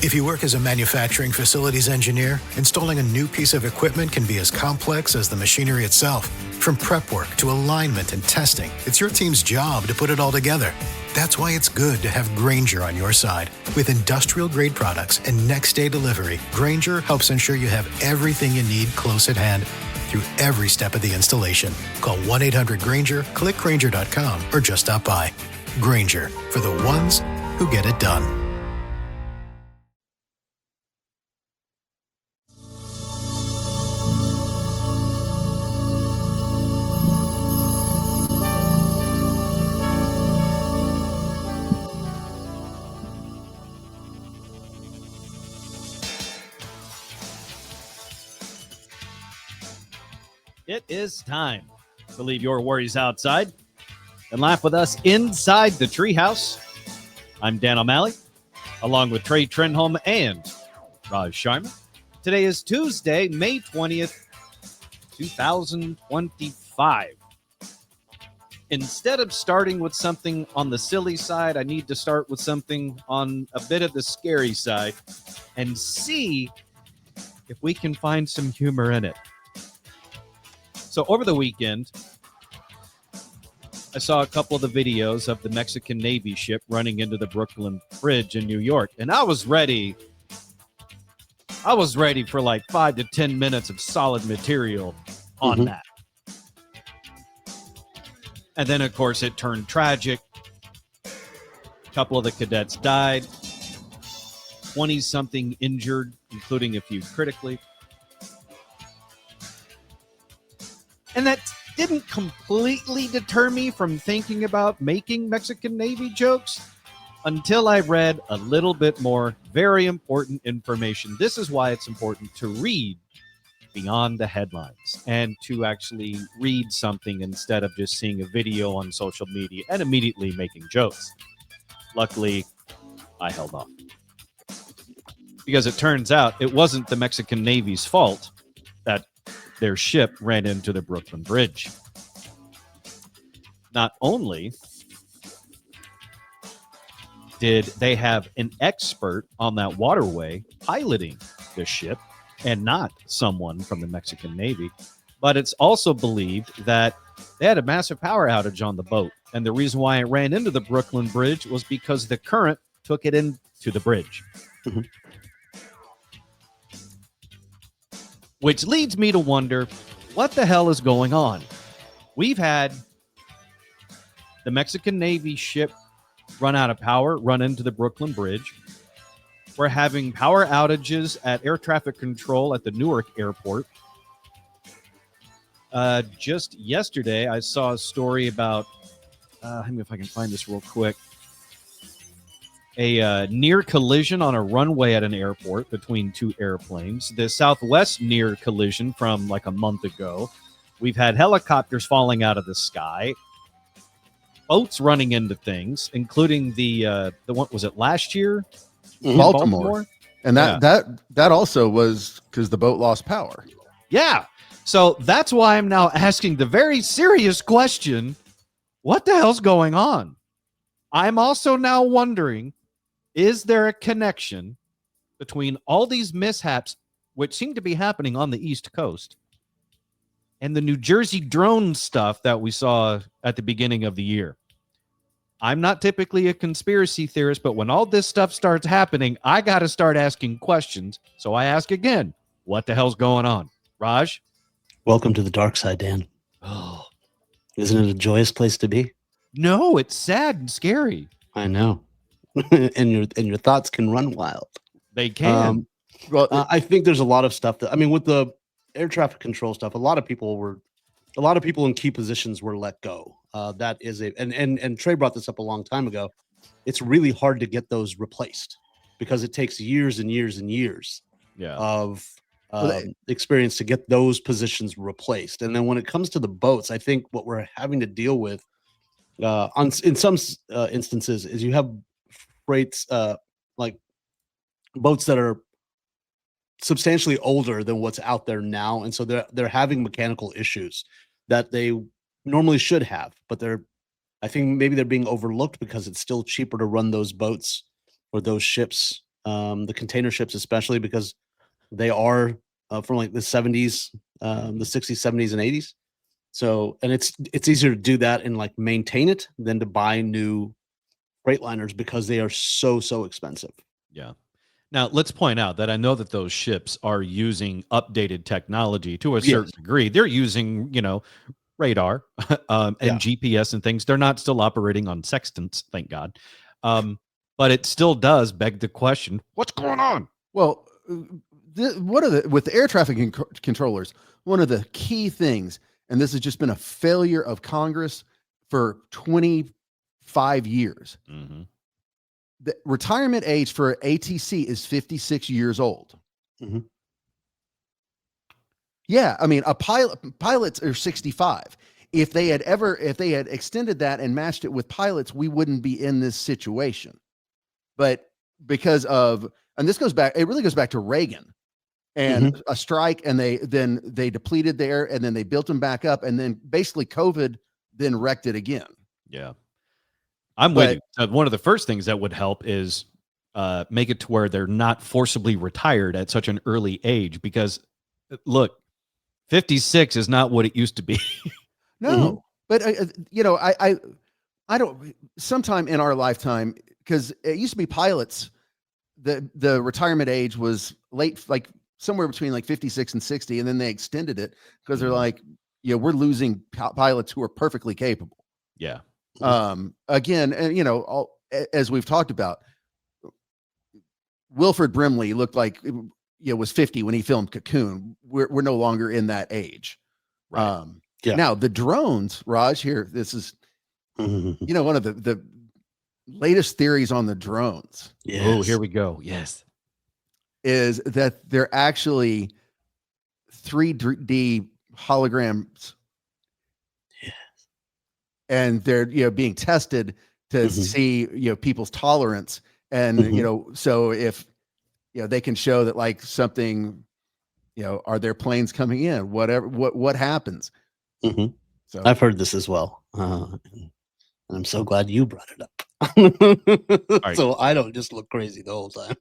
If you work as a manufacturing facilities engineer, installing a new piece of equipment can be as complex as the machinery itself. From prep work to alignment and testing, it's your team's job to put it all together. That's why it's good to have Grainger on your side. With industrial-grade products and next-day delivery, Grainger helps ensure you have everything you need close at hand through every step of the installation. Call 1-800-GRAINGER, click Grainger.com, or just stop by. Grainger, for the ones who get it done. It is time to leave your worries outside and laugh with us inside the Treehouse. I'm Dan O'Malley, along with Trey Trenholm and Raj Sharma. Today is Tuesday, May 20th, 2025. Instead of starting with something on the silly side, I need to start with something on a bit of the scary side and see if we can find some humor in it. So over the weekend, I saw a couple of the videos of the Mexican Navy ship running into the Brooklyn Bridge in New York, and I was ready for like 5 to 10 minutes of solid material on that. And then, of course, it turned tragic. A couple of the cadets died, 20-something injured, including a few critically. And that didn't completely deter me from thinking about making Mexican Navy jokes until I read a little bit more very important information. This is why it's important to read beyond the headlines and to actually read something instead of just seeing a video on social media and immediately making jokes. Luckily, I held off. Because it turns out it wasn't the Mexican Navy's fault that their ship ran into the Brooklyn Bridge. Not only did they have an expert on that waterway piloting the ship and not someone from the Mexican Navy, but it's also believed that they had a massive power outage on the boat. And the reason why it ran into the Brooklyn Bridge was because the current took it into the bridge. Which leads me to wonder, what the hell is going on? We've had the Mexican Navy ship run out of power, run into the Brooklyn Bridge. We're having power outages at air traffic control at the Newark airport. Just yesterday, I saw a story about, let me if I can find this real quick. A near collision on a runway at an airport between two airplanes. The Southwest near collision from like a month ago. We've had helicopters falling out of the sky, boats running into things, including the one, was it last year? Baltimore. And that also was because the boat lost power. Yeah. So that's why I'm now asking the very serious question, what the hell's going on? I'm also now wondering, is there a connection between all these mishaps, which seem to be happening on the East Coast, and the New Jersey drone stuff that we saw at the beginning of the year? I'm not typically a conspiracy theorist, but when all this stuff starts happening, I got to start asking questions. So I ask again, what the hell's going on? Raj? Welcome to the dark side, Dan. Oh, isn't it a joyous place to be? No, it's sad and scary. I know. and your thoughts can run wild. They can. I think there's a lot of stuff that, I mean, with the air traffic control stuff, a lot of people in key positions were let go. That is and Trey brought this up a long time ago. It's really hard to get those replaced because it takes years and years and years of experience to get those positions replaced. And then when it comes to the boats, I think what we're having to deal with in some instances is you have freights like boats that are substantially older than what's out there now, and so they're having mechanical issues that they normally should have, but I think maybe they're being overlooked because it's still cheaper to run those boats or those ships the container ships, especially because they are from like the 70s, the 60s, 70s, and 80s. So, and it's easier to do that and like maintain it than to buy new freight liners because they are so expensive. Yeah. Now, let's point out that I know that those ships are using updated technology to a certain degree. They're using, radar and GPS and things. They're not still operating on sextants, thank God. But it still does beg the question, what's going on? Well, with the air traffic controllers, one of the key things, and this has just been a failure of Congress for 25 years. Mm-hmm. The retirement age for ATC is 56 years old. Mm-hmm. Yeah, I mean, pilots are 65. If they had extended that and matched it with pilots, we wouldn't be in this situation. But because of, and this goes back, it really goes back to Reagan and a strike, and they depleted there, and then they built them back up, and then basically COVID then wrecked it again. Yeah. I'm with you. One of the first things that would help is make it to where they're not forcibly ratired at such an early age, because look, 56 is not what it used to be. No, but I don't, sometime in our lifetime, because it used to be pilots, the retirement age was late, like somewhere between like 56 and 60. And then they extended it because they're like, we're losing pilots who are perfectly capable. Yeah. Again, and as we've talked about, Wilford Brimley looked like was 50 when he filmed Cocoon. We're no longer in that age. Right. Now the drones, Raj, here, this is one of the latest theories on the drones. Yes. Oh, here we go. Yes. Is that they're actually 3D holograms. Yes. And they're being tested to see people's tolerance, and so if they can show that like something, are there planes coming in, whatever, what happens. So I've heard this as well, and I'm so glad you brought it up. Right. So I don't just look crazy the whole time.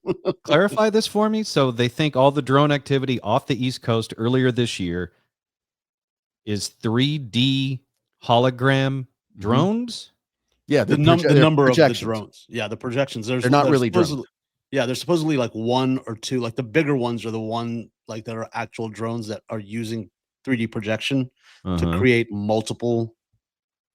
Clarify this for me. So they think all the drone activity off the East Coast earlier this year is 3D hologram drones? Yeah, the number of the drones. Yeah, the projections. They're not really drones. Yeah, there's supposedly like one or two, like the bigger ones are the one like that are actual drones that are using 3D projection to create multiple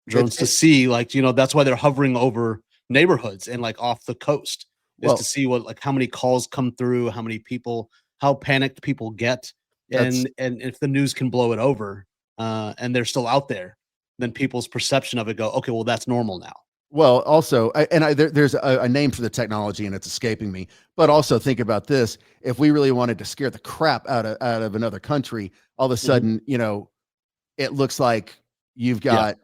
drones to see, like, that's why they're hovering over neighborhoods and like off the coast is to see what, like, how many calls come through, how many people, how panicked people get, and if the news can blow it over, and they're still out there, then people's perception of it go, okay, well, that's normal now. Well, also, there's a name for the technology and it's escaping me, but also think about this. If we really wanted to scare the crap out of another country, all of a sudden, it looks like you've got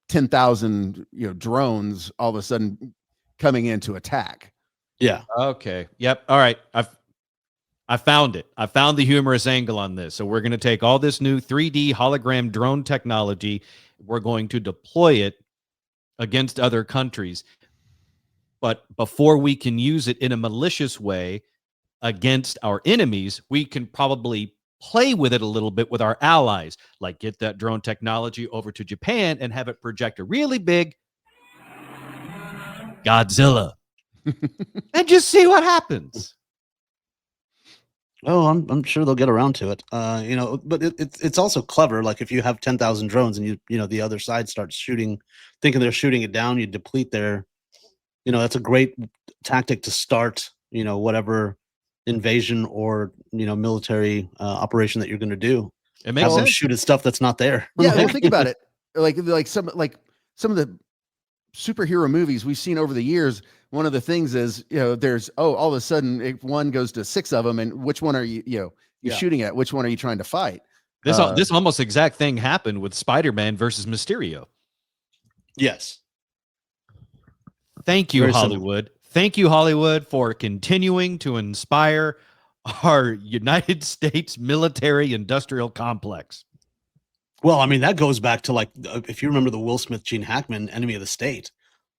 10,000, drones all of a sudden coming in to attack. Yeah. Okay. Yep. All right. I found it. I found the humorous angle on this. So we're going to take all this new 3D hologram drone technology. We're going to deploy it against other countries. But before we can use it in a malicious way against our enemies, we can probably play with it a little bit with our allies, like get that drone technology over to Japan and have it project a really big Godzilla and just see what happens. Oh, I'm sure they'll get around to it. But it's also clever. Like if you have 10,000 drones and the other side starts shooting, thinking they're shooting it down, you deplete their, that's a great tactic to start, whatever invasion or military operation that you're going to do. It makes sense. Shoot at stuff that's not there. Yeah, well, think about it. Like some of the superhero movies we've seen over the years. One of the things is, there's, all of a sudden if one goes to 6 of them, and which one are you shooting at? Which one are you trying to fight? This almost exact thing happened with Spider-Man versus Mysterio. Yes. Thank you, Hollywood. Thank you, Hollywood, for continuing to inspire our United States military industrial complex. Well, I mean, that goes back to, like, if you remember the Will Smith, Gene Hackman, Enemy of the State.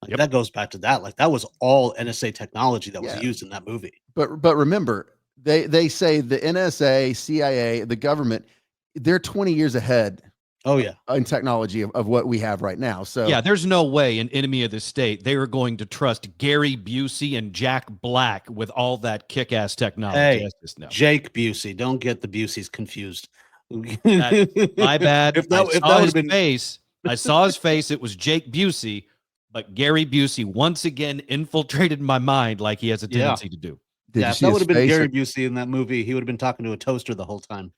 Like that goes back to that. Like that was all NSA technology that was Yeah. used in that movie. But remember, they say the NSA, CIA, the government, they're 20 years ahead. Oh yeah, in technology of what we have right now. So yeah, there's no way an enemy of the state they were going to trust Gary Busey and Jack Black with all that kick-ass technology. hey, That's just no. Jake Busey. Don't get the Buseys confused. My bad. If that would have been face, I saw his face. It was Jake Busey, but Gary Busey once again infiltrated my mind like he has a tendency to do. Yeah, if that would have been Gary Busey in that movie, he would have been talking to a toaster the whole time.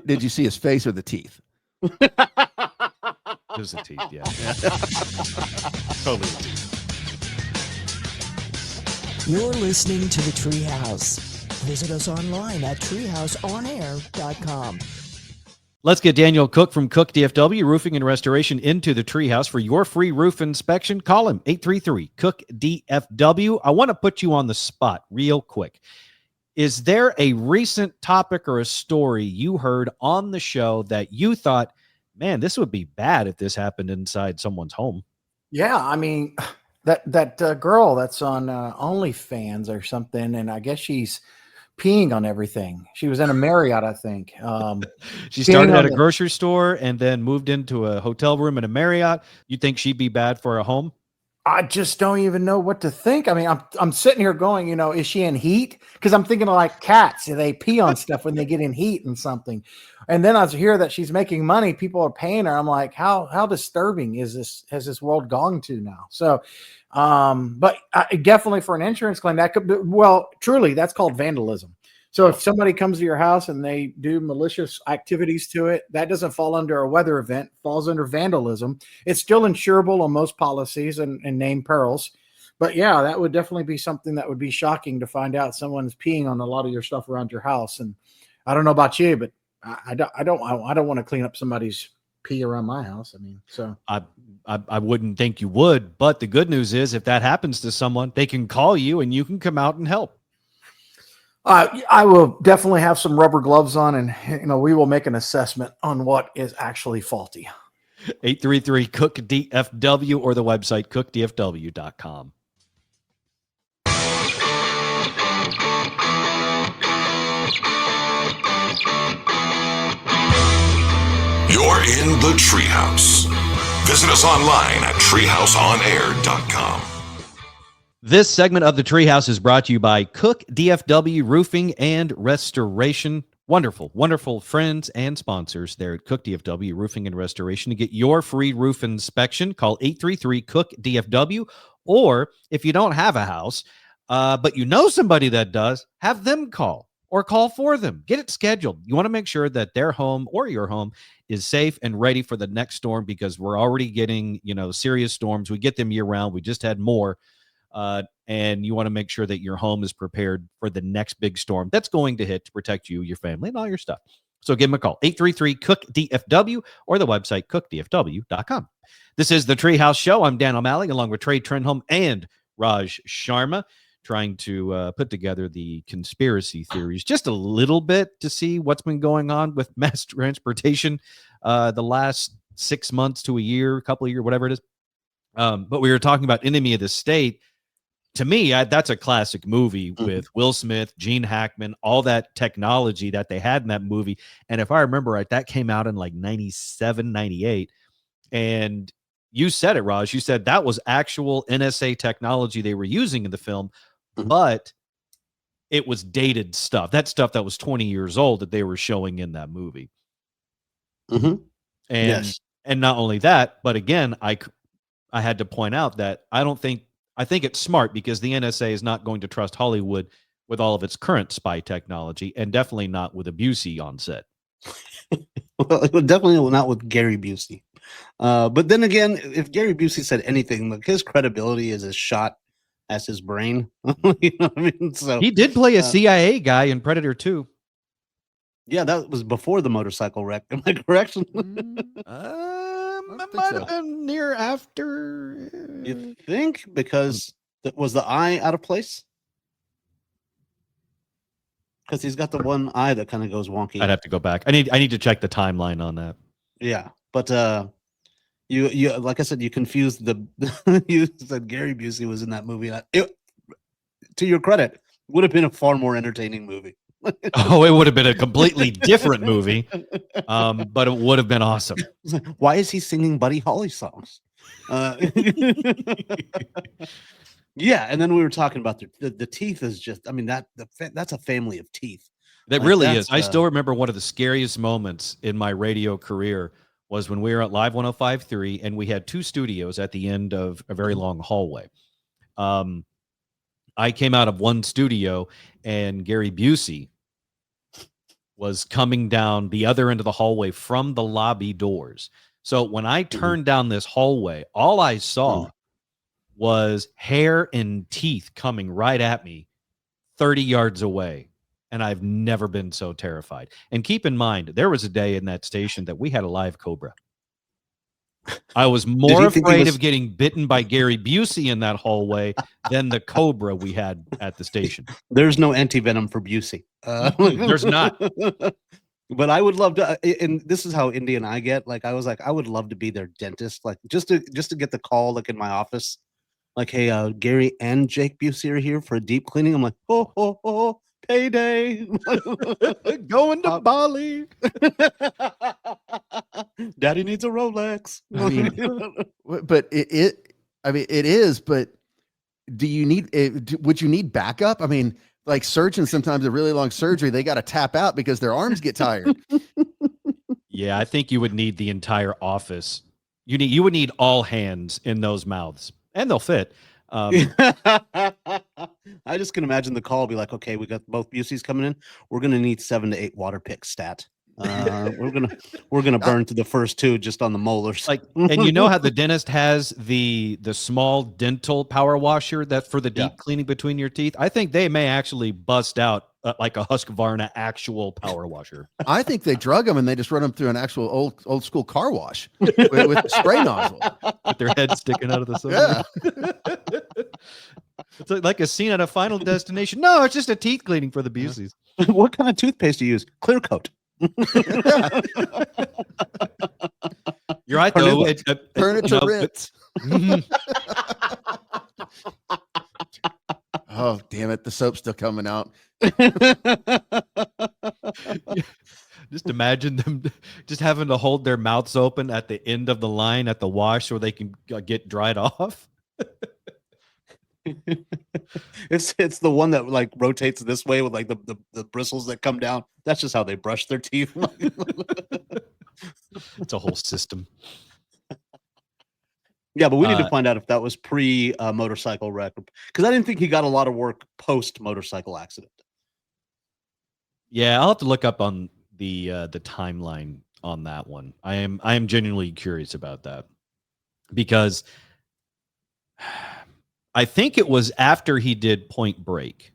Did you see his face or the teeth? It was the teeth, yeah. Totally the teeth. You're listening to the Treehouse. Visit us online at treehouseonair.com. Let's get Daniel Cook from Cook DFW Roofing and Restoration into the Treehouse for your free roof inspection. Call him 833-COOK-DFW. I want to put you on the spot real quick. Is there a recent topic or a story you heard on the show that you thought, man, this would be bad if this happened inside someone's home? Yeah, I mean, that girl that's on OnlyFans or something, and I guess she's peeing on everything. She was in a Marriott, I think. She started at a grocery store and then moved into a hotel room in a Marriott. You think she'd be bad for a home? I just don't even know what to think. I mean, I'm sitting here going, is she in heat? Because I'm thinking of like cats. They pee on stuff when they get in heat and something. And then I hear that she's making money. People are paying her. I'm like, how disturbing is this? Has this world gone to now? So, but definitely for an insurance claim, that could be, well, truly, that's called vandalism. So if somebody comes to your house and they do malicious activities to it, that doesn't fall under a weather event, falls under vandalism. It's still insurable on most policies and named perils. But yeah, that would definitely be something that would be shocking to find out someone's peeing on a lot of your stuff around your house. And I don't know about you, but I don't want to clean up somebody's pee around my house. I mean, so I wouldn't think you would, but the good news is if that happens to someone, they can call you and you can come out and help. I will definitely have some rubber gloves on, and we will make an assessment on what is actually faulty. 833-COOK-DFW or the website cookdfw.com. You're in the Treehouse. Visit us online at treehouseonair.com. This segment of the Treehouse is brought to you by Cook DFW Roofing and Restoration. Wonderful, wonderful friends and sponsors there at Cook DFW Roofing and Restoration. To get your free roof inspection, call 833-COOK-DFW. Or if you don't have a house, but you know somebody that does, have them call or call for them. Get it scheduled. You want to make sure that their home or your home is safe and ready for the next storm, because we're already getting, serious storms. We get them year round. We just had more. And you want to make sure that your home is prepared for the next big storm that's going to hit to protect you, your family, and all your stuff. So give them a call, 833-COOK-DFW or the website cookdfw.com. This is the Treehouse Show. I'm Dan O'Malley along with Trey Trenholm and Raj Sharma, trying to put together the conspiracy theories just a little bit to see what's been going on with mass transportation the last 6 months to a year, a couple of years, whatever it is. But we were talking about Enemy of the State. To me, that's a classic movie with Will Smith, Gene Hackman, all that technology that they had in that movie. And if I remember right, that came out in like 97, 98. And you said it, Raj. You said that was actual NSA technology they were using in the film, but it was dated stuff. That stuff that was 20 years old that they were showing in that movie. And not only that, but again, I had to point out that I think it's smart because the NSA is not going to trust Hollywood with all of its current spy technology, and definitely not with a Busey on set. Well, definitely not with Gary Busey. But then again, if Gary Busey said anything, like his credibility is as shot as his brain. You know what I mean? So he did play a CIA guy in Predator 2. Yeah, that was before the motorcycle wreck. Am I correct? It might have been near after. You think? Because was the eye out of place? Because he's got the one eye that kind of goes wonky. I'd have to go back. I need to check the timeline on that. Yeah, but You like I said, you confused the. You said Gary Busey was in that movie. To your credit, would have been a far more entertaining movie. Oh, it would have been a completely different movie, but it would have been awesome. Why is he singing Buddy Holly songs? Yeah, and then we were talking about the teeth is just. I mean that's a family of teeth. That Like, really that's, is. I still remember one of the scariest moments in my radio career was when we were at Live 105.3 and we had two studios at the end of a very long hallway. I came out of one studio and Gary Busey was coming down the other end of the hallway from the lobby doors. So when I turned down this hallway, all I saw was hair and teeth coming right at me 30 yards away. And I've never been so terrified. And keep in mind, there was a day in that station that we had a live cobra. I was more afraid of getting bitten by Gary Busey in that hallway than the cobra we had at the station. There's no anti-venom for Busey. There's not. But I would love to, and this is how Indy and I get. Like, I was like, I would love to be their dentist, like just to get the call, like in my office, like, hey, Gary and Jake Busey are here for a deep cleaning. I'm like, oh, payday, going to Bali. Daddy needs a Rolex. I mean, but it is. But do you need? Would you need backup? I mean, like surgeons, sometimes a really long surgery, they got to tap out because their arms get tired. Yeah, I think you would need the entire office. You would need all hands in those mouths, and they'll fit. I just can imagine the call be like, okay, we got both Buseys coming in. We're gonna need 7 to 8 water pick stat. We're gonna burn to the first 2 just on the molars. Like, and you know how the dentist has the small dental power washer that for the deep cleaning between your teeth. I think they may actually bust out like a Husqvarna actual power washer. I think they drug them and they just run them through an actual old school car wash with the spray nozzle, with their head sticking out of the side. Yeah. It's like a scene at a Final Destination. No, it's just a teeth cleaning for the Buseys. What kind of toothpaste do you use? Clear coat. You're right, though. Turn it to rinse. Oh, damn it. The soap's still coming out. Just imagine them just having to hold their mouths open at the end of the line at the wash so they can get dried off. It's the one that like rotates this way with like the bristles that come down. That's just how they brush their teeth. It's a whole system. Yeah, but we need to find out if that was pre motorcycle wreck, because I didn't think he got a lot of work post motorcycle accident. Yeah, I'll have to look up on the timeline on that one. I am genuinely curious about that, because I think it was after he did Point Break.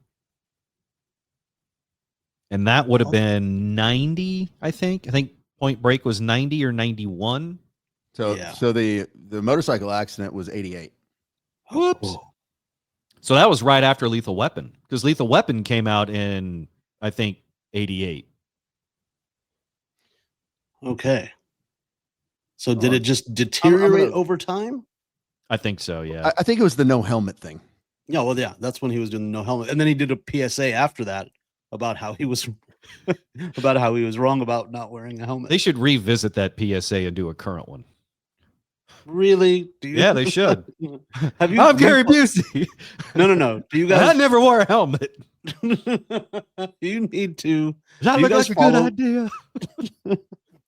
And that would have been 90, I think. I think Point Break was 90 or 91. So the motorcycle accident was 88. Whoops. So that was right after Lethal Weapon, because Lethal Weapon came out in, I think, 88. Okay. So did it just deteriorate over time? I think so, yeah. I think it was the no helmet thing. Yeah, well, yeah, that's when he was doing the no helmet. And then he did a PSA after that about how he was wrong about not wearing a helmet. They should revisit that PSA and do a current one. Really? Yeah, they should. I'm Gary Busey. No. Do you guys? I never wore a helmet. You need to. Does that look like a good idea? Do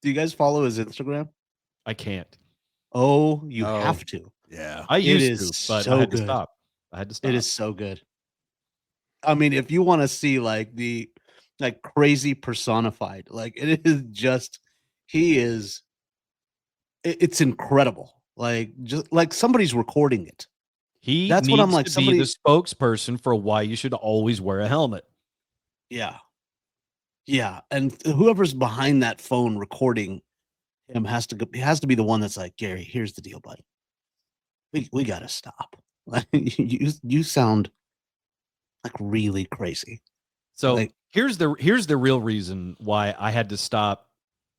you guys follow his Instagram? I can't. Oh, you have to. Yeah, I used to, but I had to stop. It is so good. I mean, if you want to see like the crazy personified, like it is just, it's incredible. Like just like somebody's recording it. That's what I'm like. To be the spokesperson for why you should always wear a helmet. Yeah, and whoever's behind that phone recording him has to be the one that's like, Gary, here's the deal, buddy. We gotta stop. Like you sound like really crazy. So like, here's the real reason why I had to stop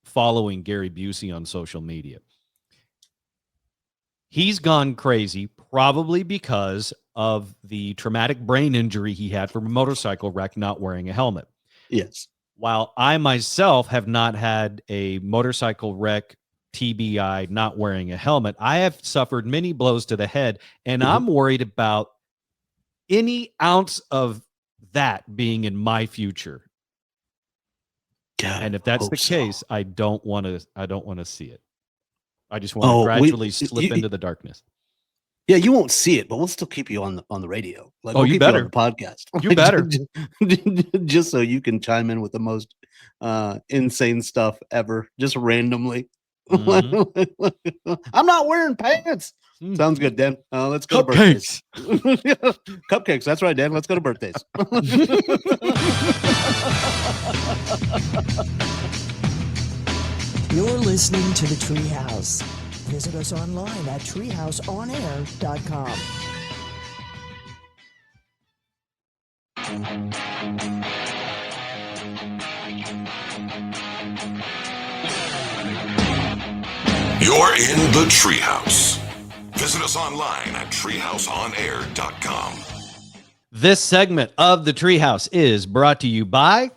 following Gary Busey on social media. He's gone crazy, probably because of the traumatic brain injury he had from a motorcycle wreck, not wearing a helmet. Yes. While I myself have not had a motorcycle wreck, TBI, not wearing a helmet, I have suffered many blows to the head, and I'm worried about any ounce of that being in my future. God, And if that's hope the so. case, I don't want to see it. I just want to gradually slip into the darkness. Yeah, you won't see it, but we'll still keep you on the radio. Like, Oh, we'll you keep better. you on the podcast. You better. Just so you can chime in with the most insane stuff ever, just randomly. Mhm. I'm not wearing pants. Sounds good, Dan. Let's go Cupcakes. to birthdays. Cupcakes. That's right, Dan. Let's go to birthdays. You're listening to the Treehouse. Visit us online at treehouseonair.com. You're in the Treehouse. Visit us online at treehouseonair.com. This segment of the Treehouse is brought to you by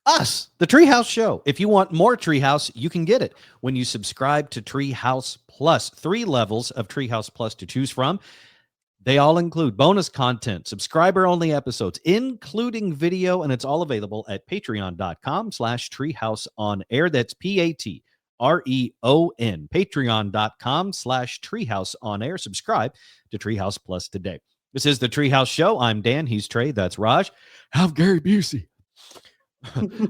us, the Treehouse Show. If you want more Treehouse, you can get it when you subscribe to Treehouse Plus. 3 levels of Treehouse Plus to choose from. They all include bonus content, subscriber-only episodes, including video, and it's all available at patreon.com/treehouseonair. That's PATREON, patreon.com/treehouseonair. Subscribe to Treehouse Plus today. This is the Treehouse Show. I'm Dan. He's Trey. That's Raj. I'm Gary Busey.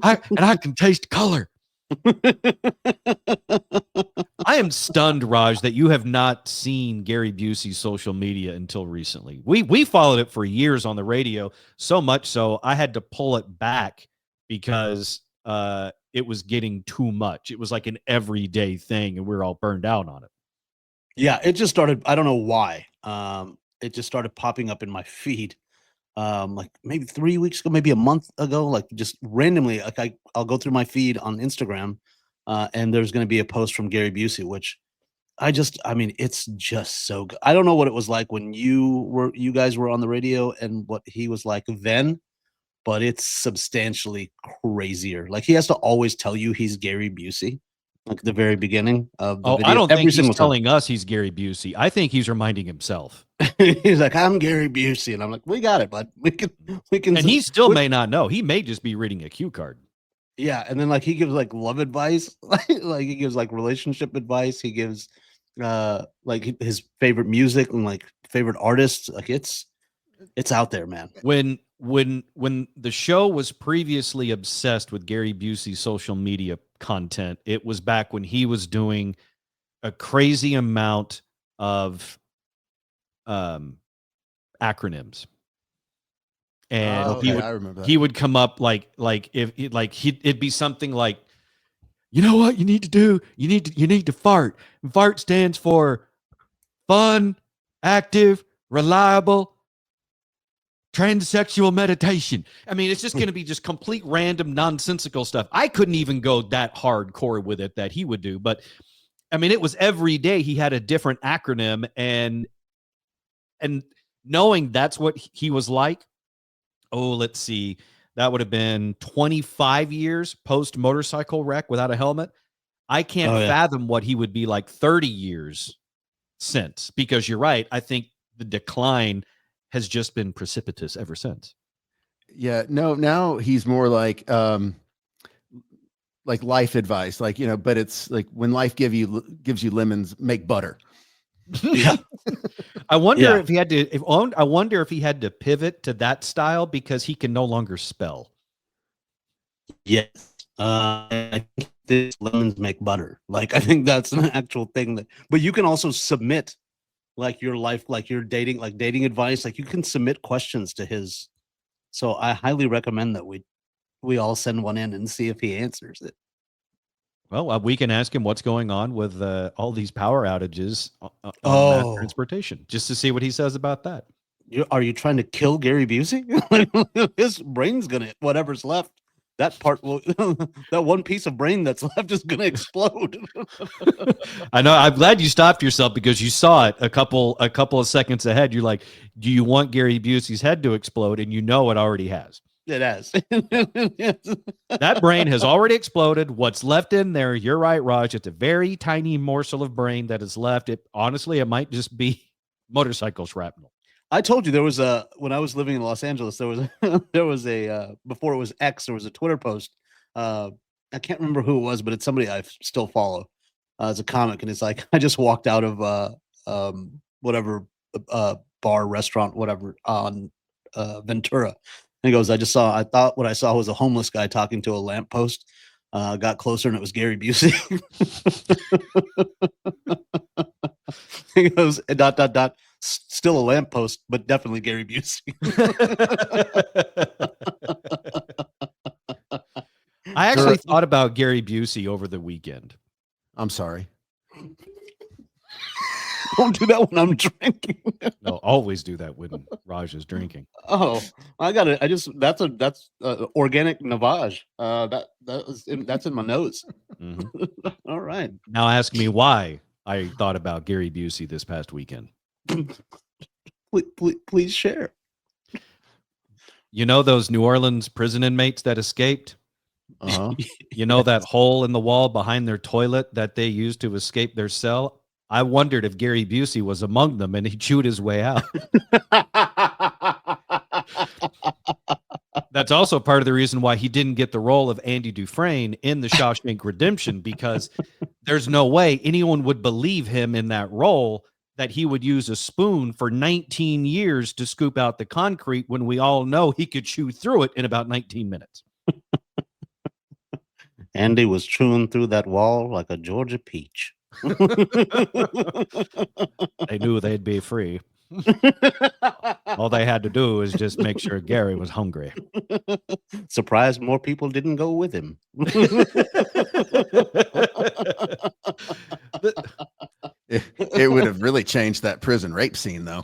I can taste color. I am stunned, Raj, that you have not seen Gary Busey's social media until recently. We followed it for years on the radio, so much so I had to pull it back because it was getting too much. It was like an everyday thing, and we were all burned out on it. Yeah, it just started. I don't know why. It just started popping up in my feed. Like maybe 3 weeks ago, maybe a month ago, like just randomly, like I'll go through my feed on Instagram, and there's going to be a post from Gary Busey, which I mean, it's just so good. I don't know what it was like when you guys were on the radio and what he was like then, but it's substantially crazier. Like he has to always tell you he's Gary Busey, like at the very beginning of the video. I don't think he's single telling us he's Gary Busey. I think he's reminding himself. He's like, I'm Gary Busey, and I'm like, we got it, bud. We can. And he still may not know. He may just be reading a cue card. Yeah, and then like he gives like love advice, like he gives like relationship advice. He gives like his favorite music and like favorite artists. Like it's out there, man. When the show was previously obsessed with Gary Busey's social media content, it was back when he was doing a crazy amount of acronyms, and I remember that. he would come up like it'd be something like, you know what you need to do, you need to fart, and fart stands for fun, active, reliable, transsexual meditation. I mean, it's just going to be just complete random nonsensical stuff. I couldn't even go that hardcore with it that he would do, but I mean, it was every day he had a different acronym, and knowing that's what he was like, let's see, that would have been 25 years post motorcycle wreck without a helmet. I can't fathom what he would be like 30 years since, because you're right. I think the decline has just been precipitous ever since. Yeah, no, now he's more like life advice, like, but it's like when life gives you lemons, make butter. Yeah. I wonder if he had to. I wonder if he had to pivot to that style because he can no longer spell. Yes, I think this lemons make butter. Like I think that's an actual thing. But you can also submit like your life, like your dating advice. Like you can submit questions to his. So I highly recommend that we all send one in and see if he answers it. Well, we can ask him what's going on with all these power outages on mass transportation, just to see what he says about that. Are you trying to kill Gary Busey? His brain's gonna, whatever's left, that part will that one piece of brain that's left is going to explode. I know. I'm glad you stopped yourself because you saw it a couple of seconds ahead. You're like, do you want Gary Busey's head to explode? And you know it already has. It has. That brain has already exploded. What's left in there, you're right, Raj. It's a very tiny morsel of brain that is left. It honestly, it might just be motorcycle shrapnel. I told you there was when I was living in Los Angeles, there was a before it was X, there was a Twitter post. I can't remember who it was, but it's somebody I still follow as a comic, and it's like I just walked out of whatever bar, restaurant, whatever on Ventura. And he goes, I thought what I saw was a homeless guy talking to a lamppost. Got closer and it was Gary Busey. He goes, still a lamppost, but definitely Gary Busey. I actually thought about Gary Busey over the weekend. I'm sorry. Don't do that when I'm drinking. No, always do that when Raj is drinking. Oh, I got it. That's organic Navage. That's in my nose. Mm-hmm. All right. Now ask me why I thought about Gary Busey this past weekend. Please share. You know those New Orleans prison inmates that escaped? Uh-huh. You know that hole in the wall behind their toilet that they used to escape their cell? I wondered if Gary Busey was among them and he chewed his way out. That's also part of the reason why he didn't get the role of Andy Dufresne in the Shawshank Redemption, because there's no way anyone would believe him in that role that he would use a spoon for 19 years to scoop out the concrete when we all know he could chew through it in about 19 minutes. Andy was chewing through that wall like a Georgia peach. They knew they'd be free. All they had to do is just make sure Gary was hungry. Surprised more people didn't go with him. It would have really changed that prison rape scene, though.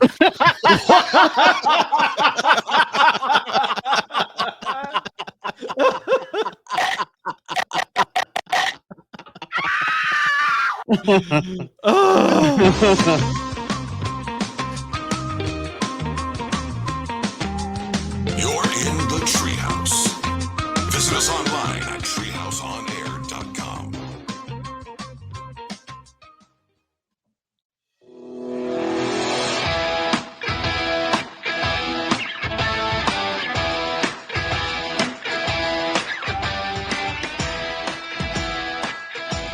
You're in the Treehouse. Visit us online at treehouseonair.com.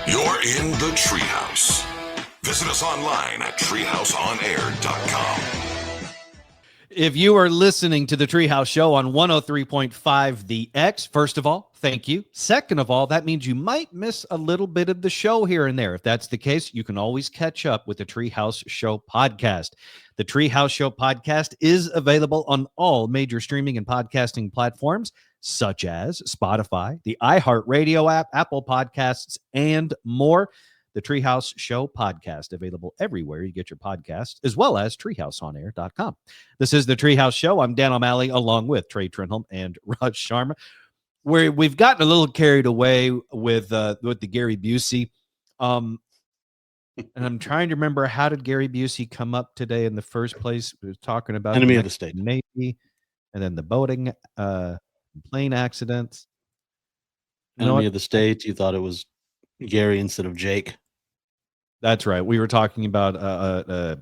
You're in the Treehouse. Visit us online at treehouseonair.com. If you are listening to the Treehouse Show on 103.5 The X, first of all, thank you. Second of all, that means you might miss a little bit of the show here and there. If that's the case, you can always catch up with the Treehouse Show podcast. The Treehouse Show podcast is available on all major streaming and podcasting platforms, such as Spotify, the iHeartRadio app, Apple Podcasts, and more. The Treehouse Show podcast, available everywhere you get your podcasts, as well as treehouseonair.com. This is the Treehouse Show. I'm Dan O'Malley, along with Trey Trenholm and Raj Sharma. We've gotten a little carried away with the Gary Busey. And I'm trying to remember, how did Gary Busey come up today in the first place? We were talking about Enemy of the state. Navy, and then the boating, plane accidents. Enemy of the state. You thought it was Gary instead of Jake. That's right. We were talking about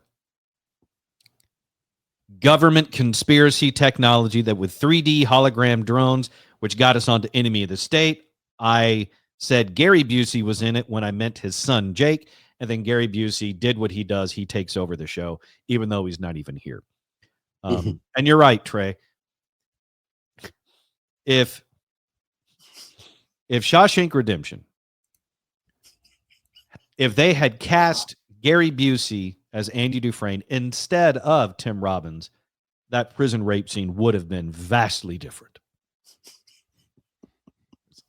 government conspiracy technology that with 3D hologram drones, which got us onto Enemy of the State. I said Gary Busey was in it when I meant his son, Jake. And then Gary Busey did what he does. He takes over the show, even though he's not even here. And you're right, Trey. If Shawshank Redemption, if they had cast Gary Busey as Andy Dufresne instead of Tim Robbins, that prison rape scene would have been vastly different.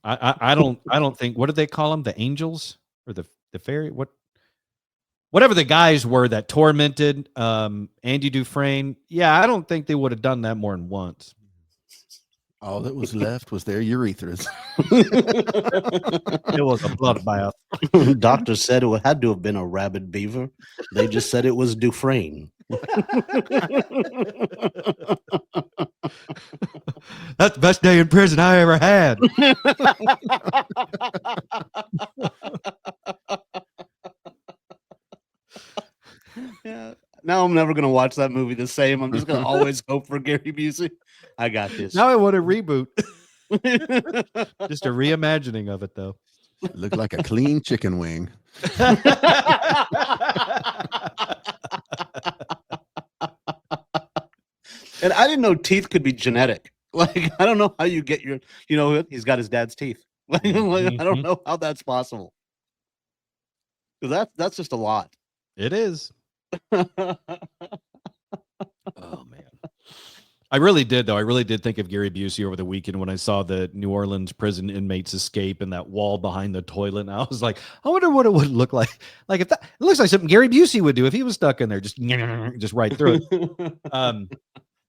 I don't think, what did they call them? The angels or the fairy? Whatever the guys were that tormented Andy Dufresne. Yeah, I don't think they would have done that more than once. All that was left was their urethras. It was a bloodbath. Doctors said it had to have been a rabid beaver. They just said it was Dufresne. That's the best day in prison I ever had. Yeah. Now I'm never gonna watch that movie the same. I'm just gonna always hope for Gary Busey. I got this. Now I want a reboot. Just a reimagining of it, though. Looked like a clean chicken wing. And I didn't know teeth could be genetic. Like, I don't know how you get your, he's got his dad's teeth. Like, I don't know how that's possible. That's just a lot. It is. Oh man. I really did, though. I really did think of Gary Busey over the weekend when I saw the New Orleans prison inmates escape and that wall behind the toilet. And I was like, I wonder what it would look like. Like if that, it looks like something Gary Busey would do if he was stuck in there, just right through it.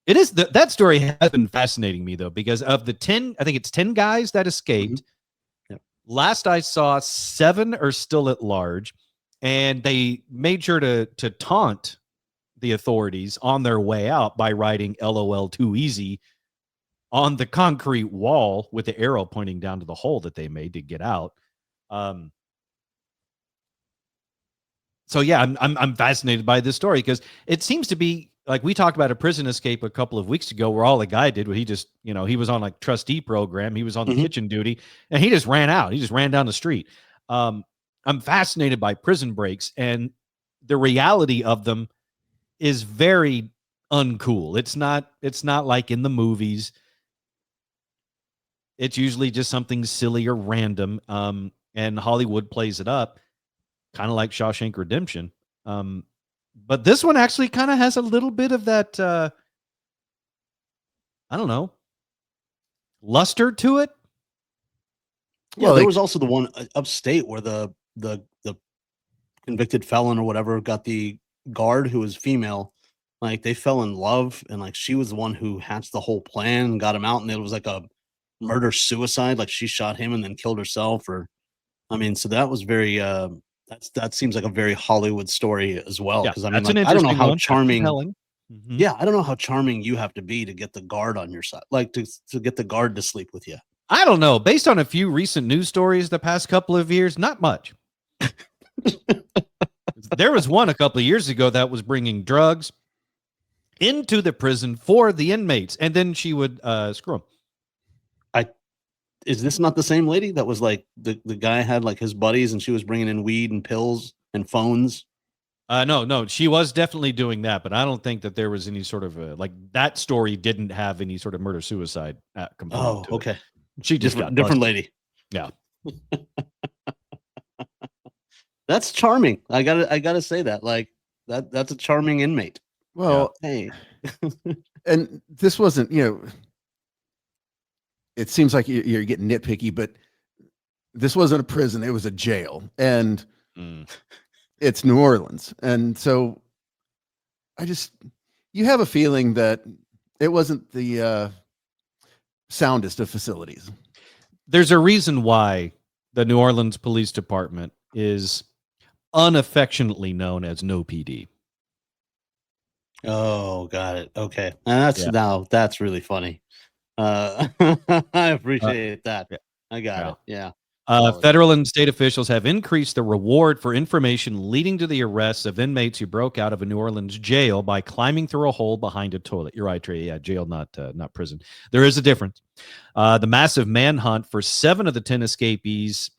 It is that story has been fascinating me though, because of the 10, I think it's 10 guys that escaped. Mm-hmm. Yep. Last I saw, 7 are still at large, and they made sure to taunt the authorities on their way out by writing LOL too easy on the concrete wall with the arrow pointing down to the hole that they made to get out. So yeah, I'm fascinated by this story because it seems to be like we talked about a prison escape a couple of weeks ago where all the guy did was he just, he was on like trustee program. He was on the kitchen duty and he just ran out. He just ran down the street. I'm fascinated by prison breaks, and the reality of them is very uncool. It's not like in the movies. It's usually just something silly or random. And Hollywood plays it up kind of like Shawshank Redemption. But this one actually kind of has a little bit of that, I don't know, luster to it. Yeah, well, there was also the one upstate where the convicted felon or whatever got the guard who was female. Like they fell in love, and like she was the one who hatched the whole plan and got him out, and it was like a murder suicide. Like she shot him and then killed herself. So that was very that seems like a very Hollywood story as well. Because I don't know how charming. Mm-hmm. Yeah, I don't know how charming you have to be to get the guard on your side, like to get the guard to sleep with you. I don't know. Based on a few recent news stories the past couple of years, not much. There was one a couple of years ago that was bringing drugs into the prison for the inmates, and then she would screw them. Is this not the same lady that was like the guy had like his buddies and she was bringing in weed and pills and phones? No, she was definitely doing that, but I don't think that there was any sort of like that story didn't have any sort of murder suicide component. Oh, okay. It. She just got different lady. Yeah. That's charming. I gotta say that. Like that's a charming inmate. Well, hey. And this wasn't, it seems like you're getting nitpicky, but this wasn't a prison. It was a jail, and it's New Orleans. And so you have a feeling that it wasn't the soundest of facilities. There's a reason why the New Orleans Police Department is unaffectionately known as No PD. Oh, got it. Okay. Now that's really funny. I appreciate that. Yeah. I got it. Yeah. Federal and state officials have increased the reward for information leading to the arrests of inmates who broke out of a New Orleans jail by climbing through a hole behind a toilet. You're right, Trey. Yeah, jail, not prison. There is a difference. The massive manhunt for 7 of the 10 escapees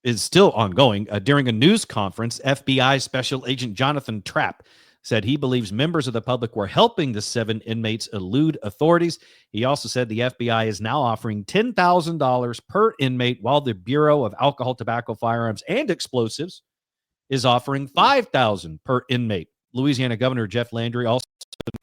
is still ongoing. During a news conference, FBI Special Agent Jonathan Trapp said he believes members of the public were helping the 7 inmates elude authorities. He also said the FBI is now offering $10,000 per inmate, while the Bureau of Alcohol, Tobacco, Firearms, and Explosives is offering $5,000 per inmate. Louisiana Governor Jeff Landry also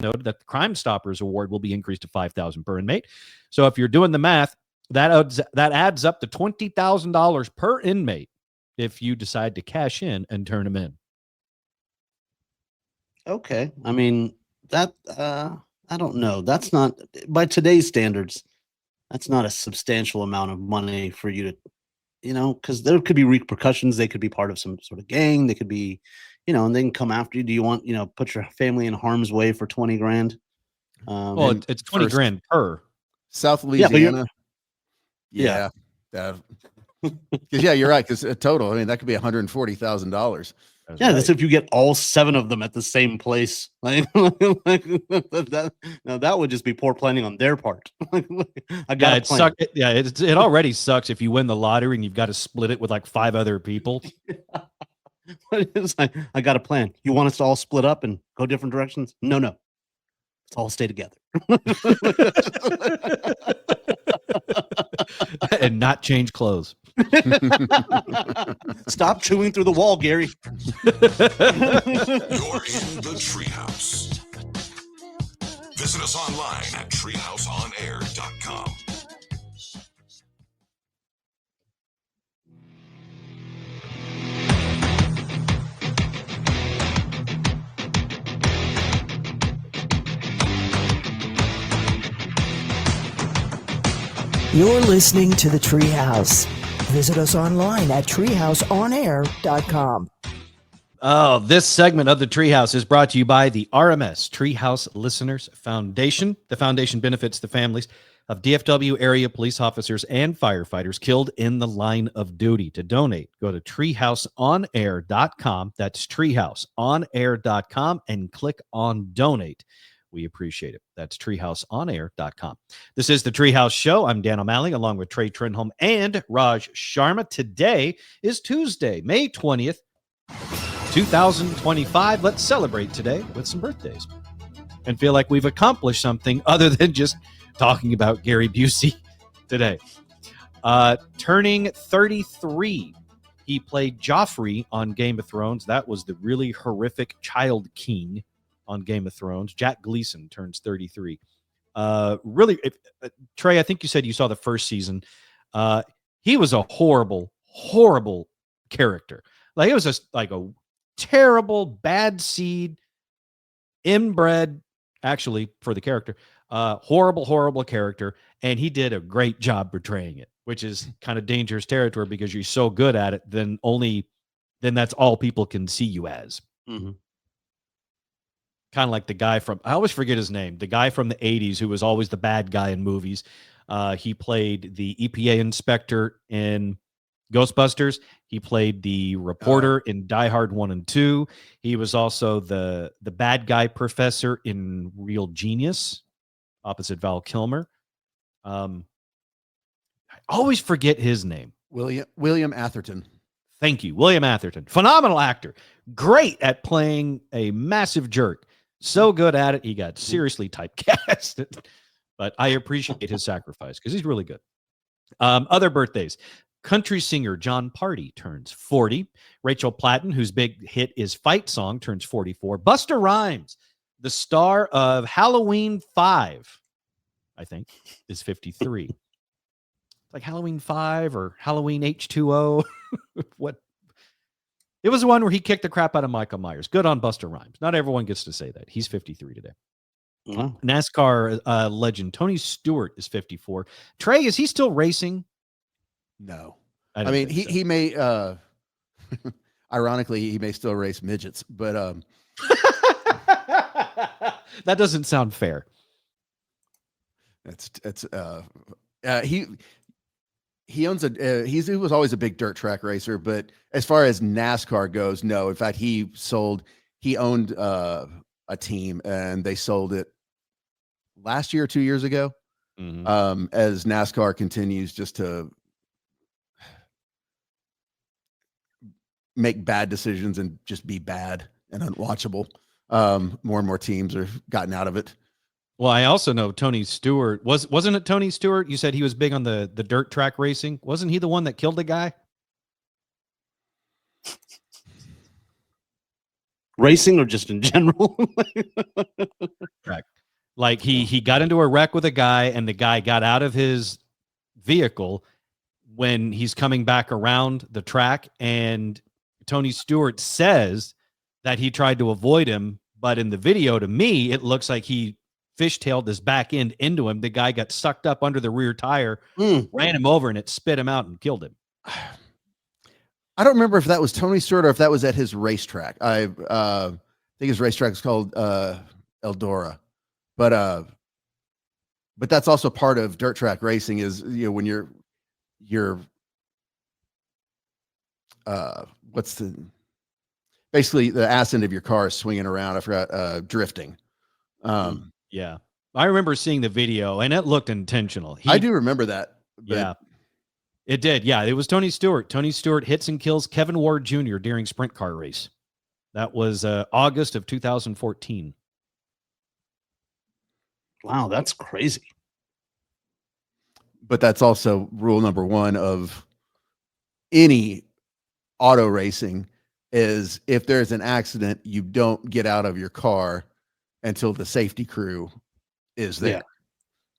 noted that the Crime Stoppers Award will be increased to $5,000 per inmate. So if you're doing the math, that adds up to $20,000 per inmate if you decide to cash in and turn them in. Okay. I mean, that I don't know. That's not, by today's standards, that's not a substantial amount of money for you to, because there could be repercussions. They could be part of some sort of gang. They could be, and they can come after you. Do you want, put your family in harm's way for 20 grand? Well, it's 20 grand per. South Yeah, but Louisiana. Yeah. Because you're right. Because total, I mean, that could be $140,000. Yeah, that's if you get all 7 of them at the same place. Like that. Now that would just be poor planning on their part. I got it sucks. Yeah, it already sucks if you win the lottery and you've got to split it with like 5 other people. It's like, I got a plan. You want us to all split up and go different directions? No. Let's all stay together. And not change clothes. Stop chewing through the wall, Gary. You're in the Treehouse. Visit us online at treehouseonair.com. You're listening to the Treehouse. Visit us online at treehouseonair.com. Oh, this segment of the Treehouse is brought to you by the RMS Treehouse Listeners Foundation. The foundation benefits the families of DFW area police officers and firefighters killed in the line of duty. To donate, go to treehouseonair.com. That's treehouseonair.com and click on donate. We appreciate it. That's treehouseonair.com. This is the Treehouse Show. I'm Dan O'Malley along with Trey Trenholm and Raj Sharma. Today is Tuesday, May 20th, 2025. Let's celebrate today with some birthdays and feel like we've accomplished something other than just talking about Gary Busey today. Turning 33, he played Joffrey on Game of Thrones. That was the really horrific Child King on Game of Thrones. Jack Gleason turns 33. Trey, I think you said you saw the first season. He was a horrible, horrible character. Like, it was just like a terrible, bad seed, inbred, actually, for the character. Horrible, horrible character. And he did a great job portraying it, which is kind of dangerous territory because you're so good at it, then that's all people can see you as. Mm-hmm. Kind of like the guy from, I always forget his name, the guy from the 80s who was always the bad guy in movies. He played the EPA inspector in Ghostbusters. He played the reporter in Die Hard 1 and 2. He was also the bad guy professor in Real Genius, opposite Val Kilmer. I always forget his name. William Atherton. Thank you. William Atherton. Phenomenal actor. Great at playing a massive jerk. So good at it. He got seriously typecast. But I appreciate his sacrifice because he's really good. Other birthdays. Country singer John Party turns 40. Rachel Platten, whose big hit is Fight Song, turns 44. Busta Rhymes, the star of Halloween 5, I think, is 53. Like Halloween 5 or Halloween H2O. What? It was the one where he kicked the crap out of Michael Myers. Good on Busta Rhymes. Not everyone gets to say that. He's 53 today. Wow. NASCAR legend Tony Stewart is 54. Trey, is he still racing? No. I mean, think so. he may, ironically, he may still race midgets, but that doesn't sound fair. He owns he was always a big dirt track racer, but as far as NASCAR goes, no. In fact, he owned a team and they sold it last year or 2 years ago. Mm-hmm. As NASCAR continues just to make bad decisions and just be bad and unwatchable. More and more teams are gotten out of it. Well, I also know Tony Stewart wasn't it Tony Stewart? You said he was big on the dirt track racing. Wasn't he the one that killed the guy? Racing or just in general? Correct. Like he got into a wreck with a guy and the guy got out of his vehicle when he's coming back around the track, and Tony Stewart says that he tried to avoid him, but in the video, to me, it looks like he fishtailed his back end into him. The guy got sucked up under the rear tire, Mm. ran him over, and it spit him out and killed him. I don't remember if that was Tony Stewart or if that was at his racetrack. I think his racetrack is called Eldora, but that's also part of dirt track racing. Is when you're what's basically the ass end of your car is swinging around. I forgot drifting. Yeah, I remember seeing the video, and it looked intentional. I do remember that. Yeah. It did. Yeah, it was Tony Stewart. Tony Stewart hits and kills Kevin Ward Jr. during sprint car race. That was August of 2014. Wow, that's crazy. But that's also rule number one of any auto racing is if there's an accident, you don't get out of your car until the safety crew is there.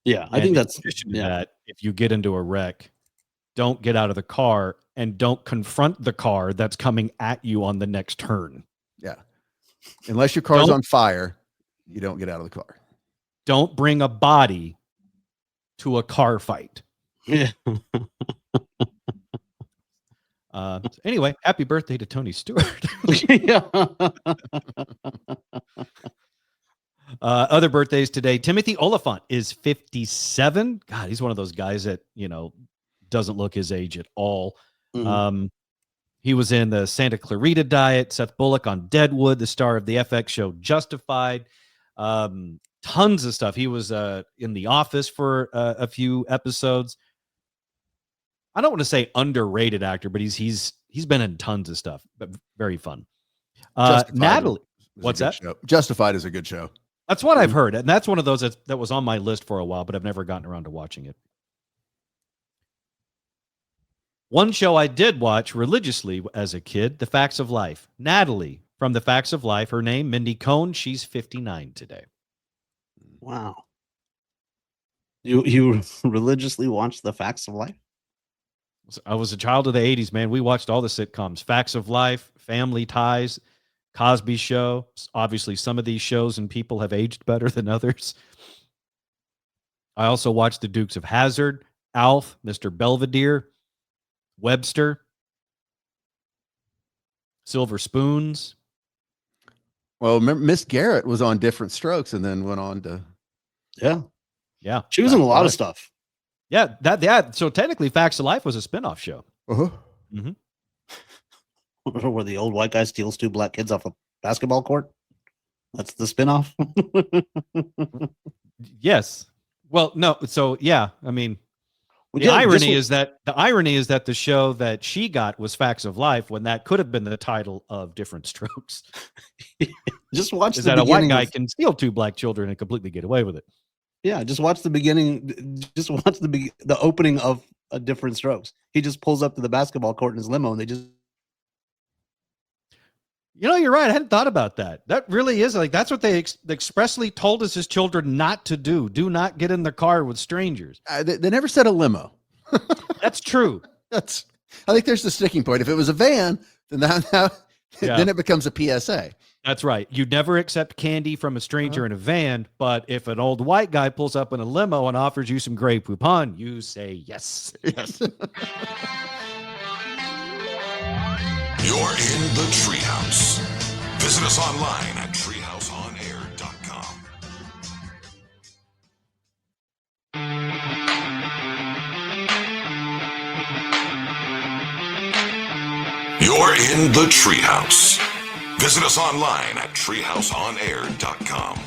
Yeah, I think that's that if you get into a wreck, don't get out of the car and don't confront the car that's coming at you on the next turn. Yeah. Unless your car's on fire, you don't get out of the car. Don't bring a body to a car fight. Yeah. Anyway, happy birthday to Tony Stewart. Other birthdays today. Timothy Oliphant is 57. God, he's one of those guys that, doesn't look his age at all. Mhm. He was in the Santa Clarita Diet, Seth Bullock on Deadwood, the star of the FX show Justified. Tons of stuff. He was in The Office for a few episodes. I don't want to say underrated actor, but he's been in tons of stuff, but very fun. Natalie, what's that? Show. Justified is a good show. That's what I've heard. And that's one of those that was on my list for a while, but I've never gotten around to watching it. One show I did watch religiously as a kid, The Facts of Life. Natalie from The Facts of Life, her name, Mindy Cohn. She's 59 today. Wow. You religiously watched The Facts of Life? I was a child of the 80s, man. We watched all the sitcoms, Facts of Life, Family Ties, Cosby Show. Obviously, some of these shows and people have aged better than others. I also watched The Dukes of Hazzard, Alf, Mr. Belvedere, Webster, Silver Spoons. Well, Miss Garrett was on Different Strokes and then went on to. Yeah. She was in a lot of stuff. Yeah. So technically, Facts of Life was a spinoff show. Uh-huh. Mm-hmm. Where the old white guy steals two black kids off a basketball court. That's the spinoff. Yes. Well, no. So yeah, I mean, the irony is that the show that she got was Facts of Life when that could have been the title of Different Strokes. Just watch that a white guy can steal two black children and completely get away with it. Yeah, just watch the beginning. Just watch the opening of a Different Strokes. He just pulls up to the basketball court in his limo, and they just. You're right. I hadn't thought about that. That really is that's what they expressly told us as children not to do. Do not get in the car with strangers. They never said a limo. That's true. I think there's the sticking point. If it was a van, then then it becomes a PSA. That's right. You never accept candy from a stranger in a van, but if an old white guy pulls up in a limo and offers you some Grey Poupon, you say yes. Yes. You're in the Treehouse. Visit us online at treehouseonair.com. You're in the Treehouse. Visit us online at treehouseonair.com.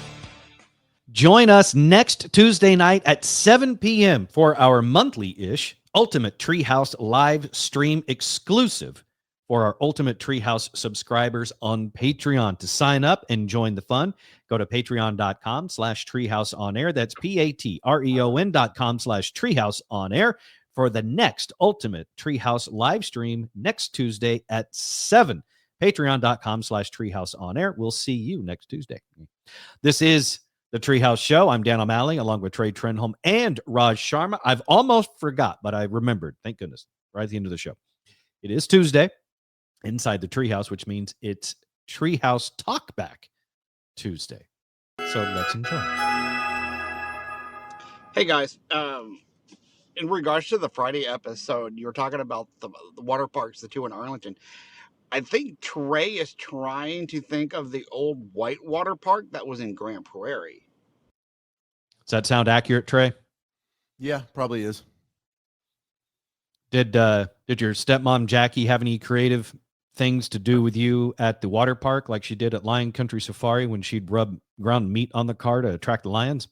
Join us next Tuesday night at 7 p.m. for our monthly-ish Ultimate Treehouse live stream exclusive for our Ultimate Treehouse subscribers on Patreon. To sign up and join the fun, go to patreon.com/treehouseonair. That's patreon.com/treehouseonair for the next Ultimate Treehouse live stream next Tuesday at 7. Patreon.com/treehouseonair. We'll see you next Tuesday. This is the Treehouse Show. I'm Dan O'Malley along with Trey Trenholm and Raj Sharma. I've almost forgot, but I remembered. Thank goodness. Right at the end of the show. It is Tuesday inside the Treehouse, which means it's Treehouse Talkback Tuesday. So let's enjoy. Hey guys, in regards to the Friday episode, you were talking about the water parks, the two in Arlington. I think Trey is trying to think of the old white water park that was in Grand Prairie. Does that sound accurate, Trey? Yeah, probably is. Did your stepmom Jackie have any creative things to do with you at the water park like she did at Lion Country Safari when she'd rub ground meat on the car to attract the lions?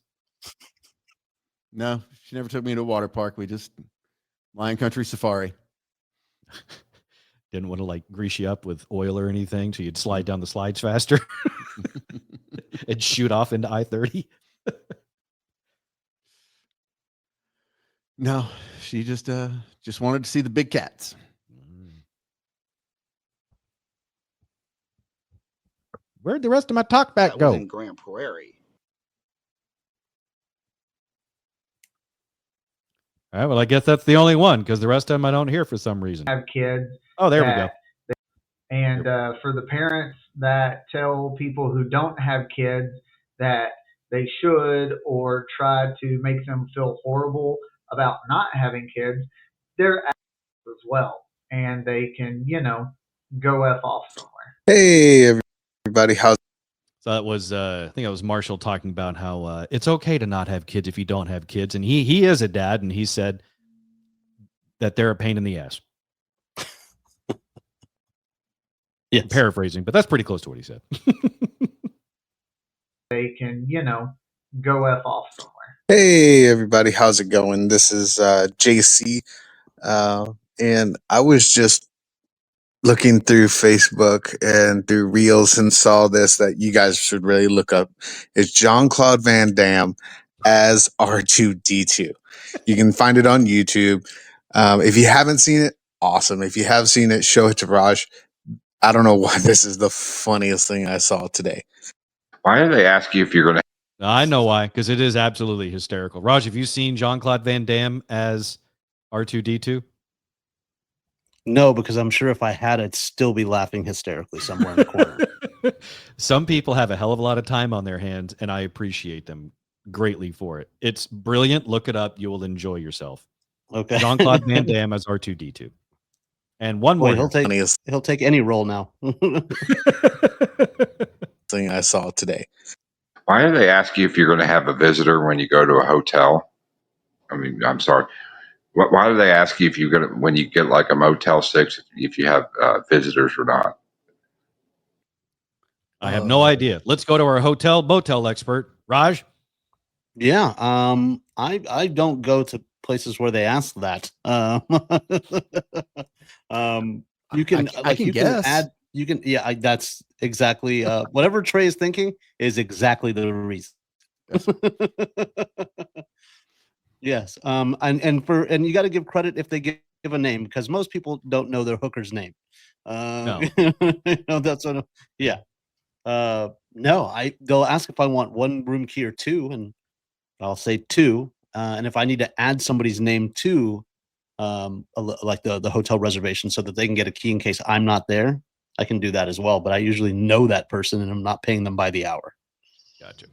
No, she never took me to a water park. We just Lion Country Safari. Didn't want to like grease you up with oil or anything, so you'd slide down the slides faster and shoot off into I-30. No, she just wanted to see the big cats. Where'd the rest of my talk back That go? was in Grand Prairie. All right, well, I guess that's the only one because the rest of them I don't hear for some reason. Have kids. Oh, there we go. And for the parents that tell people who don't have kids that they should or try to make them feel horrible about not having kids, they're assholes as well. And they can, go F off somewhere. Hey, everybody. How's So that was, I think it was Marshall talking about how it's okay to not have kids if you don't have kids. And he is a dad, and he said that they're a pain in the ass. Yes. I'm paraphrasing, but that's pretty close to what he said. They can, go F off somewhere. Hey, everybody. How's it going? This is JC. And I was just looking through Facebook and through Reels and saw this that you guys should really look up. It's Jean-Claude Van Damme as R2-D2. You can find it on YouTube. If you haven't seen it, awesome. If you have seen it, show it to Raj. I don't know why this is the funniest thing I saw today. Why do they ask you if you're going to? I know why, because it is absolutely hysterical. Raj, have you seen Jean-Claude Van Damme as R2-D2? No, because I'm sure if I had, I'd still be laughing hysterically somewhere in the corner. Some people have a hell of a lot of time on their hands, and I appreciate them greatly for it. It's brilliant. Look it up. You will enjoy yourself. Okay. Jean-Claude Van Damme as R2-D2. And one more. Boy, he'll take any role now. Thing I saw today. Why do they ask you if you're going to have a visitor when you go to a hotel? I mean, I'm sorry. Why do they ask you if you're going to, when you get like a Motel 6, if you have visitors or not? I have no idea. Let's go to our motel expert, Raj. Yeah. I don't go to places where they ask that. You can, I can guess. That's exactly, whatever Trey is thinking is exactly the reason. Yes. And you got to give credit if they give a name, because most people don't know their hooker's name. No. That's what, yeah. No, they'll ask if I want one room key or two, and I'll say two. And if I need to add somebody's name to, like the hotel reservation so that they can get a key in case I'm not there, I can do that as well. But I usually know that person and I'm not paying them by the hour. Gotcha.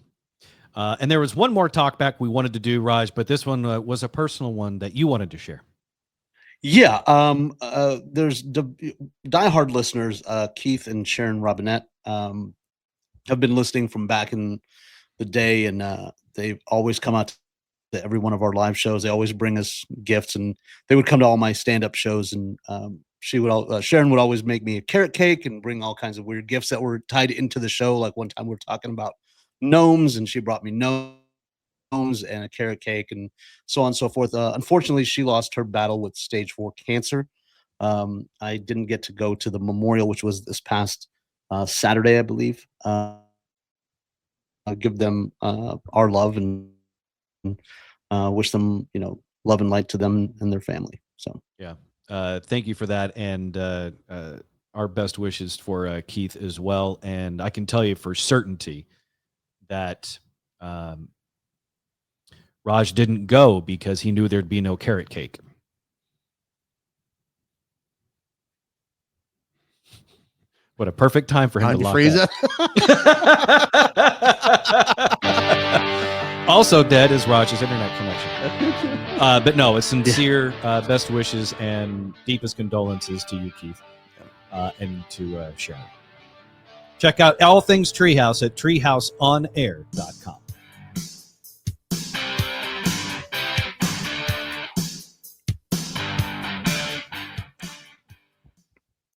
And there was one more talk back we wanted to do, Raj, but this one was a personal one that you wanted to share. Yeah. There's diehard listeners, Keith and Sharon Robinette, have been listening from back in the day, and they always come out to every one of our live shows. They always bring us gifts, and they would come to all my stand-up shows, and Sharon would always make me a carrot cake and bring all kinds of weird gifts that were tied into the show. Like one time we were talking about gnomes, and she brought me gnomes and a carrot cake and so on and so forth. Unfortunately, she lost her battle with stage 4 cancer. I didn't get to go to the memorial, which was this past Saturday, I believe. I'll give them our love and wish them, love and light to them and their family. So yeah, thank you for that, and our best wishes for Keith as well. And I can tell you for certainty that Raj didn't go because he knew there'd be no carrot cake. What a perfect time for him to lock freeze up. Also dead is Raj's internet connection. But no, it's sincere best wishes and deepest condolences to you, Keith, and to Sharon. Check out all things Treehouse at treehouseonair.com.